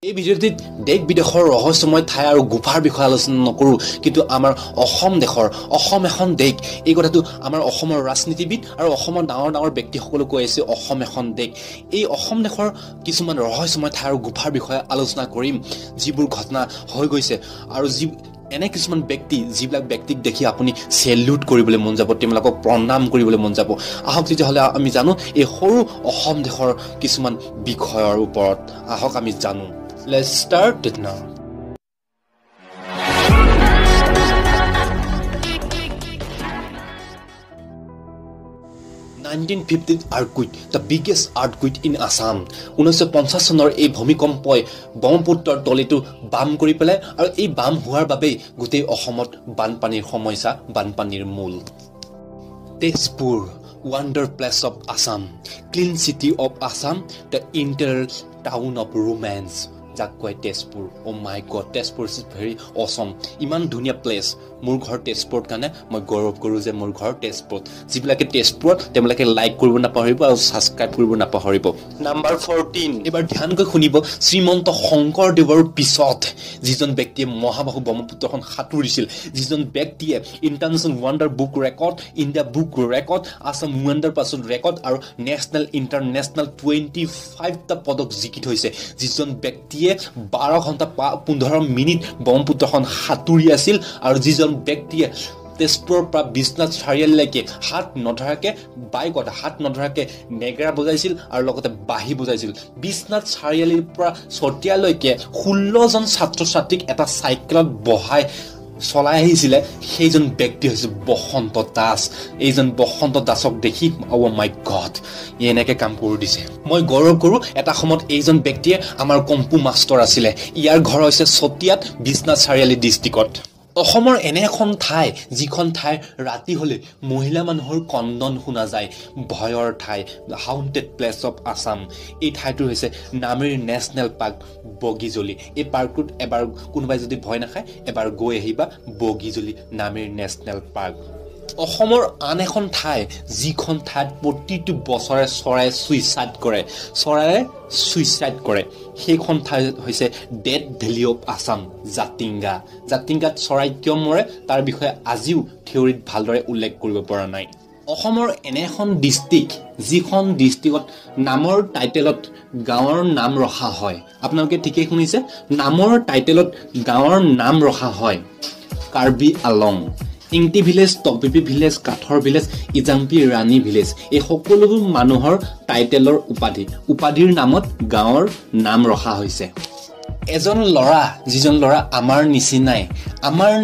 এই ভিডিঅ'টিত দেশ বিদেশৰ ৰহস্যময় ঠাই আৰু গুফাৰ বিষয়ে আলোচনা নকৰোঁ, কিন্তু আমাৰ অসম এখন দেশ, এই কথাটো আমাৰ অসমৰ ৰাজনীতিবিদ আৰু অসমৰ ডাঙৰ ডাঙৰ ব্যক্তিসকলে কৈ আছে অসম এখন দেশ। এই অসম দেশৰ কিছুমান ৰহস্যময় ঠাই আৰু গুফাৰ বিষয়ে আলোচনা কৰিম, যিবোৰ ঘটনা হৈ গৈছে আৰু এনে কিছুমান ব্যক্তি, যিবিলাক ব্যক্তিক দেখি আপুনি চেলিউট কৰিবলৈ মন যাব, তেওঁলোকক প্ৰণাম কৰিবলৈ মন যাব। আহক তেতিয়াহ'লে আমি জানো এই সৰু অসম দেশৰ কিছুমান বিষয়ৰ ওপৰত। আহক আমি জানো। Let's start it now. 1950 earthquake, the biggest earthquake in Assam. 1950 চনৰ এই ভূমিকম্পই ব্ৰহ্মপুত্ৰৰ তলিটো বাম কৰি পেলাই আৰু এই বাম হোৱাৰ বাবেই গোটেই অসমত বানপানীৰ সমস্যা, বানপানীৰ মূল। Tezpur, wonder place of Assam, clean city of Assam, the interior town of romance. যাক কয় তেজপুৰ। অ' মাই গড, তেজপুৰ ইজ ভেৰি অচম। ইমান ধুনীয়া প্লেচ। মোৰ ঘৰ তেজপুৰত কাৰণে মই গৌৰৱ কৰোঁ যে মোৰ ঘৰ তেজপুৰত। যিবিলাকে তেজপুৰত, তেওঁলোকে লাইক কৰিব নাপাহৰিব আৰু ছাবস্ক্ৰাইব কৰিব নাপাহৰিব। নাম্বাৰ 14, এইবাৰ ধ্যানকৈ শুনিব। শ্ৰীমন্ত শংকৰদেৱৰ পিছত যিজন ব্যক্তিয়ে মহাবাহু ব্ৰহ্মপুত্ৰখন সাঁতুৰিছিল, যিজন ব্যক্তিয়ে international wonder book record, India book record, Assam wonder পাছত ৰেকৰ্ড আৰু নেশ্যনেল ইণ্টাৰনেশ্যনেল 25টা পদক জিকি থৈছে, যিজন ব্যক্তিয়ে 12 ঘণ্টা 15 মিনিট ব্ৰহ্মপুত্ৰখন সাঁতুৰি আছিল আৰু যিজন ব্যক্তিয়ে তেজপুৰৰ পৰা বিশ্বনাথ চাৰিআলিলৈকে হাত নধৰাকে বাইকত হাত নধৰাকে নেগেৰা বজাইছিল আৰু লগতে বাঁহী বজাইছিল। বিশ্বনাথ চাৰিআলিৰ পৰা চতিয়ালৈকে 16জন ছাত্ৰ ছাত্ৰীক এটা চাইকেলত বহাই চলাই আহিছিলে, সেইজন ব্যক্তি হৈছে বসন্ত দাস। এইজন বসন্ত দাসক দেখি অ' মাই গড, এনেকে কাম কৰি দিছে। মই গৌৰৱ কৰোঁ, এটা সময়ত এইজন ব্যক্তিয়ে আমাৰ কম্পু মাষ্টৰ আছিলে। ইয়াৰ ঘৰ হৈছে চতিয়াত, বিশ্বনাথ চাৰিআলি ডিষ্ট্ৰিক্টত। অসমৰ এনে এখন ঠাই, যিখন ঠাই ৰাতি হ'লে মহিলা মানুহৰ কন্দন শুনা যায়, ভয়ৰ ঠাই, হাউণ্টেড প্লেচ অফ আছাম। এই ঠাইটো হৈছে নামেৰি নেশ্যনেল পাৰ্ক, বগীজলি। এই পাৰ্কটোত এবাৰ কোনোবাই যদি ভয় নাখায়, এবাৰ গৈ আহিবা, বগীজলি নামেৰি নেশ্যনেল পাৰ্ক। অসমৰ আন এখন ঠাই, যিখন ঠাইত প্ৰতিটো বছৰে চৰাইয়ে ছুইচাইড কৰে, সেইখন ঠাই হৈছে death valley of Assam, Jatinga. জাতিংগাত চৰাই কিয় মৰে তাৰ বিষয়ে আজিও থিয়ৰীত ভালদৰে উল্লেখ কৰিব পৰা নাই। অসমৰ এনে এখন ডিষ্ট্ৰিক্ট, যিখন ডিষ্ট্ৰিক্টত নামৰ টাইটেলত গাঁৱৰ নাম ৰখা হয়। আপোনালোকে ঠিকেই শুনিছে, নামৰ টাইটেলত গাঁৱৰ নাম ৰখা হয়। কাৰ্বি আলং, ইংটি ভিলেজ, টপিপি ভিলেজ, কাঠৰ ভিলেজ, ইজাম্পি ৰাণী ভিলেজ, এই সকলোবোৰ মানুহৰ টাইটেলৰ উপাধিৰ নামত গাঁৱৰ নাম ৰখা হৈছে। এজন ল'ৰা, যিজন ল'ৰা আমাৰ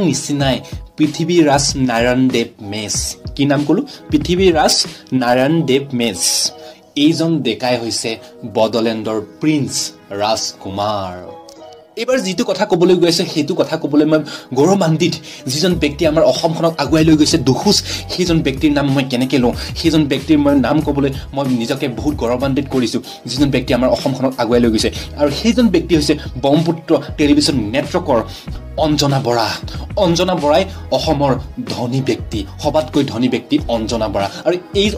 নিচিনাই পৃথিৱীৰাজ নাৰায়ণ দেৱ মেচ। কি নাম ক'লো? পৃথিৱীৰাজ নাৰায়ণ দেৱ মেচ। এইজন ডেকাই হৈছে বড়োলেণ্ডৰ প্ৰিন্স ৰাজকুমাৰ। এইবাৰ যিটো কথা ক'বলৈ গৈ আছে, সেইটো কথা ক'বলৈ মই গৌৰৱান্বিত। যিজন ব্যক্তি আমাৰ অসমখনক আগুৱাই লৈ গৈছে দুখোজ, সেইজন ব্যক্তিৰ নাম মই কেনেকৈ লওঁ? সেইজন ব্যক্তিৰ মই নাম ক'বলৈ মই নিজকে বহুত গৌৰৱান্বিত কৰিছোঁ, যিজন ব্যক্তি আমাৰ অসমখনক আগুৱাই লৈ গৈছে। আৰু সেইজন ব্যক্তি হৈছে ব্ৰহ্মপুত্ৰ টেলিভিছন নেটৱৰ্কৰ অঞ্জনা বৰা। অঞ্জনা বৰাই অসমৰ ধনী ব্যক্তি, সবাতকৈ ধনী ব্যক্তি অঞ্জনা বৰা। আৰু এই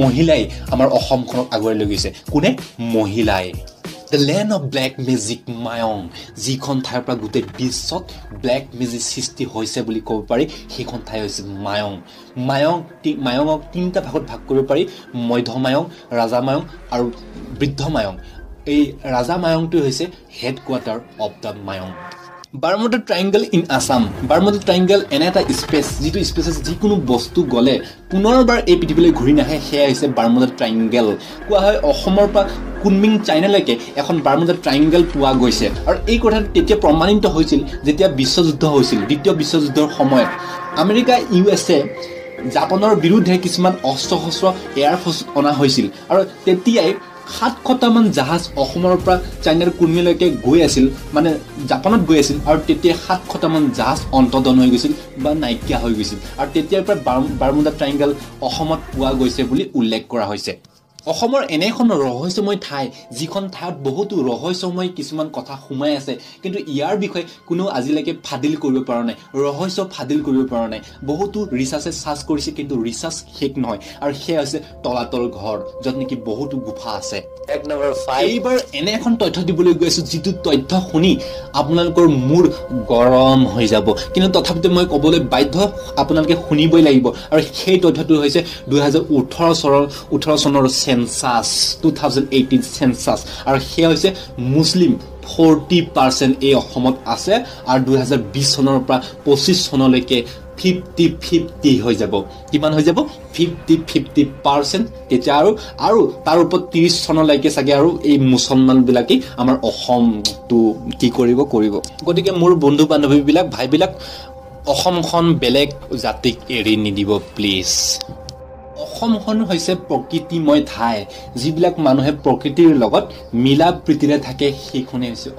মহিলাই আমাৰ অসমখনক আগুৱাই লৈ গৈছে। কোনে? মহিলাই। The land of black magic Mayong, যিখন ঠাইৰ পৰা গোটেই বিশ্বত ব্লেক মেজিক সৃষ্টি হৈছে বুলি ক'ব পাৰি, সেইখন ঠাই হৈছে মায়ং। মায়ঙক 3টা ভাগত ভাগ কৰিব পাৰি: মধ্য মায়ং, ৰাজা মায়ং আৰু বৃদ্ধ মায়ং। এই ৰাজা মায়ংটো হৈছে head quarter of the Mayong. Bermuda triangle in Assam. Bermuda triangle এনে এটা স্পেচ, যিটো স্পেচত যিকোনো বস্তু গ'লে পুনৰবাৰ এই পৃথিৱীলৈ ঘূৰি নাহে, সেয়া হৈছে বাৰ্মুডা ট্ৰাইংগল। কোৱা হয় অসমৰ পৰা কুনমিং চাইনালৈকে এখন বাৰ্মুডা ট্ৰাইংগল পোৱা গৈছে। আৰু এই কথাটো তেতিয়া প্ৰমাণিত হৈছিল যেতিয়া বিশ্বযুদ্ধ হৈছিল, দ্বিতীয় বিশ্বযুদ্ধৰ সময়ত। আমেৰিকা USA জাপানৰ বিৰুদ্ধে কিছুমান অস্ত্ৰ শস্ত্ৰ এয়াৰফ'ৰ্চ অনা হৈছিল আৰু তেতিয়াই 700টামান জাহাজ অসমৰ পৰা চাইনাৰ কুনমিলৈকে গৈ আছিল, মানে জাপানত গৈ আছিল। আৰু তেতিয়া 700টামান জাহাজ অন্তৰ্দন হৈ গৈছিল বা নাইকিয়া হৈ গৈছিল। আৰু তেতিয়াৰ পৰা বাৰ্মুডা ট্ৰাইংগল অসমত পোৱা গৈছে বুলি উল্লেখ কৰা হৈছে। অসমৰ এনে এখন ৰহস্যময় ঠাই যিখন ঠাইত বহুতো ৰহস্যময় কিছুমান কথা সোমাই আছে কিন্তু ইয়াৰ বিষয়ে কোনো আজিলৈকে ফাদিল কৰিব পৰা নাই ৰহস্য ফাদিল কৰিব পৰা নাই বহুতো ৰিচাৰ্চে সাৰ্চ কৰিছে কিন্তু ৰিচাৰ্চ শেষ নহয় আৰু সেয়া হৈছে তলাতল ঘৰ য'ত নেকি বহুতো গুফা আছে এক নম্বৰ 5 এইবাৰ এনে এখন তথ্য দিবলৈ গৈ আছো যিটো তথ্য শুনি আপোনালোকৰ মূৰ গৰম হৈ যাব কিন্তু তথাপিতো মই ক'বলৈ বাধ্য আপোনালোকে শুনিবই লাগিব আৰু সেই তথ্যটো হৈছে 2018 চনৰ সেন্সাস 2018 সেন্সাস আৰু সেয়া হৈছে মুছলিম 40% এই অসমত আছে আৰু 2020 চনৰ পৰা 25 চনলৈকে 50-50 হৈ যাব কিমান হৈ যাব 50-50% তেতিয়া আৰু তাৰ ওপৰত 30 চনলৈকে চাগে আৰু এই মুছলমান বিলাকে আমাৰ অসমটো কি কৰিব গতিকে মোৰ বন্ধু বান্ধৱী বিলাক ভাই বিলাক অসমখন বেলেগ জাতিক এৰি নিদিব প্লিজ অসমখন হৈছে প্ৰকৃতিময় ঠাই যিবিলাক মানুহে প্ৰকৃতিৰ লগত মিলা প্ৰীতিৰে থাকে সেইখনে হৈছে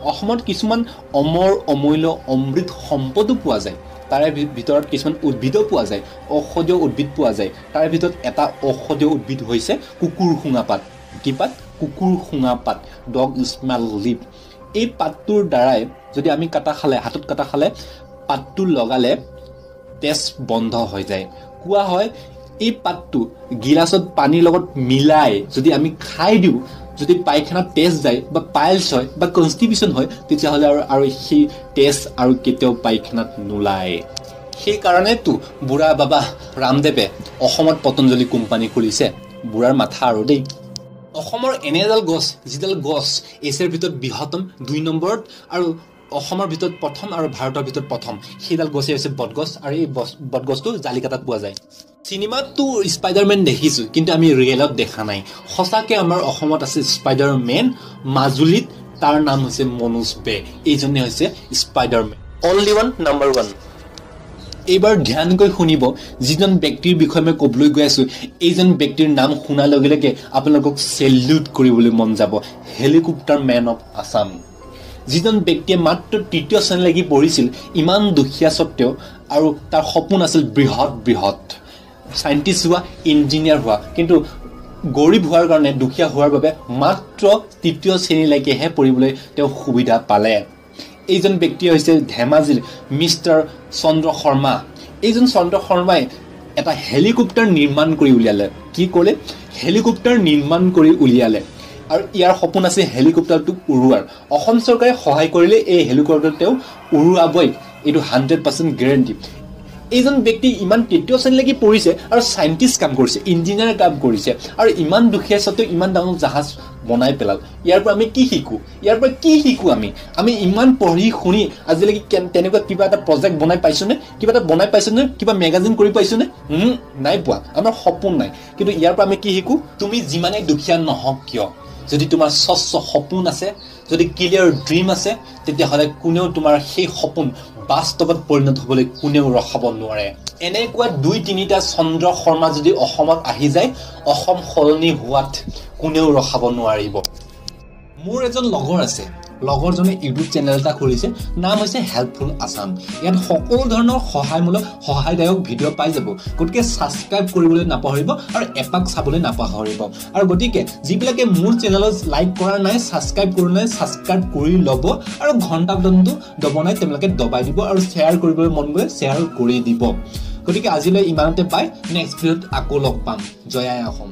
অসমত কিছুমান অমৰ অমূল্য অমৃত সম্পদো পোৱা যায় তাৰে ভিতৰত কিছুমান উদ্ভিদো পোৱা যায় ঔষধীয় উদ্ভিদ পোৱা যায় তাৰে ভিতৰত এটা ঔষধীয় উদ্ভিদ হৈছে কুকুৰ শুঙা পাত কি পাত কুকুৰ শুঙা পাত ডগ স্মেল লিভ এই পাতটোৰ দ্বাৰাই যদি আমি হাতত কাটা খালে পাতটো লগালে তেজ বন্ধ হৈ যায় কোৱা হয় এই পাতটো গিলাসত পানীৰ লগত মিলাই যদি আমি খাই দিওঁ যদি পায়খানাত তেজ যায় বা পাইলছ হয় বা কনষ্টিটিউশ্যন হয় তেতিয়াহ'লে আৰু সেই তেজ আৰু কেতিয়াও পায়খানাত নোলায় সেইকাৰণেতো বুঢ়া বাবা ৰামদেৱে অসমত পতঞ্জলি কোম্পানী খুলিছে বুঢ়াৰ মাথা আৰু দেই অসমৰ এনে এডাল গছ যিডাল গছ এছিয়াৰ ভিতৰত বৃহত্তম 2 নম্বৰত আৰু অসমৰ ভিতৰত প্ৰথম আৰু ভাৰতৰ ভিতৰত প্ৰথম সেইডাল গছেই হৈছে বটগছ আৰু এই বটগছটো জালিকাটাত পোৱা যায় চিনেমাততো স্পাইডাৰমেন দেখিছো কিন্তু আমি ৰিয়েলত দেখা নাই সঁচাকে আমাৰ অসমত আছে স্পাইডাৰমেন মাজুলীত তাৰ নাম হৈছে মনোজ বে এইজনে হৈছে স্পাইডাৰমেন অনলি ওৱান নম্বৰ 1 এইবাৰ ধ্যানকৈ শুনিব যিজন ব্যক্তিৰ বিষয়ে মই ক'বলৈ গৈ আছো এইজন ব্যক্তিৰ নাম শুনাৰ লগে লগে আপোনালোকক সেলিউট কৰিবলৈ মন যাব হেলিকপ্টাৰ মেন অফ আসাম যিজন ব্যক্তিয়ে মাত্ৰ 3য় শ্ৰেণীলৈকে পঢ়িছিল ইমান দুখীয়া স্বত্তেও আৰু তাৰ সপোন আছিল বৃহৎ সাইন্টিষ্ট হোৱা ইঞ্জিনিয়াৰ হোৱা কিন্তু গৰীব হোৱাৰ কাৰণে দুখীয়া হোৱাৰ বাবে মাত্ৰ 3য় শ্ৰেণীলৈকেহে পঢ়িবলৈ তেওঁ সুবিধা পালে এইজন ব্যক্তি হৈছে ধেমাজিৰ মিষ্টাৰ চন্দ্ৰ শৰ্মা এইজন চন্দ্ৰ শৰ্মাই এটা হেলিকপ্টাৰ নিৰ্মাণ কৰি উলিয়ালে কি ক'লে হেলিকপ্টাৰ নিৰ্মাণ কৰি উলিয়ালে আৰু ইয়াৰ সপোন আছে হেলিকপ্টাৰটো উৰুৱাৰ অসম চৰকাৰে সহায় কৰিলে এই হেলিকপ্টাৰ তেওঁ উৰুৱাবই এইটো 100% গ্যাৰান্টি এইজন ব্যক্তি ইমান 3য় শ্ৰেণীলৈকে পঢ়িছে আৰু সাইন্টিষ্ট কাম কৰিছে ইঞ্জিনিয়াৰ কাম কৰিছে আৰু ইমান দুখীয়া স্বত্তেও ইমান ডাঙৰ জাহাজ বনাই পেলাল ইয়াৰ পৰা আমি কি শিকো আমি ইমান পঢ়ি শুনি আজিলৈকে তেনেকুৱা কিবা এটা প্ৰজেক্ট বনাই পাইছোনে কিবা মেগাজিন কৰি পাইছোনে নাই পোৱা আমাৰ সপোন নাই কিন্তু ইয়াৰ পৰা আমি কি শিকো তুমি যিমানে দুখীয়া নহওক কিয় যদি তোমাৰ স্বচ্ছ সপোন আছে যদি ক্লিয়াৰ ড্ৰিম আছে তেতিয়াহ'লে কোনেও তোমাৰ সেই সপোন বাস্তৱত পৰিণত হ'বলৈ কোনেও ৰখাব নোৱাৰে এনেকুৱা 2-3টা চন্দ্ৰ শৰ্মা যদি অসমত আহি যায় অসম সলনি হোৱাত কোনেও ৰখাব নোৱাৰিব মোৰ এজন লগৰ আছে লগৰজনে ইউটিউব চেনেল এটা খুলিছে নাম হৈছে হেল্পফুল আসাম ইয়াত সকলো ধৰণৰ সহায়দায়ক ভিডিঅ' পাই যাব গতিকে সাবস্ক্ৰাইব কৰিবলৈ নাপাহৰিব আৰু এপাক চাবলৈ নাপাহৰিব আৰু গতিকে যিবিলাকে মোৰ চেনেলত লাইক কৰা নাই সাবস্ক্ৰাইব কৰা নাই সাবস্ক্ৰাইব কৰি ল'ব আৰু ঘণ্টা বটনটো দবাই তেওঁলোকে দবাই দিব আৰু শ্বেয়াৰ কৰিবলৈ মন গ'লে শ্বেয়াৰ কৰি দিব গতিকে আজিলৈ ইমানতে পাই নেক্সট ভিডিঅ'ত আকৌ লগ পাম জয় আই অসম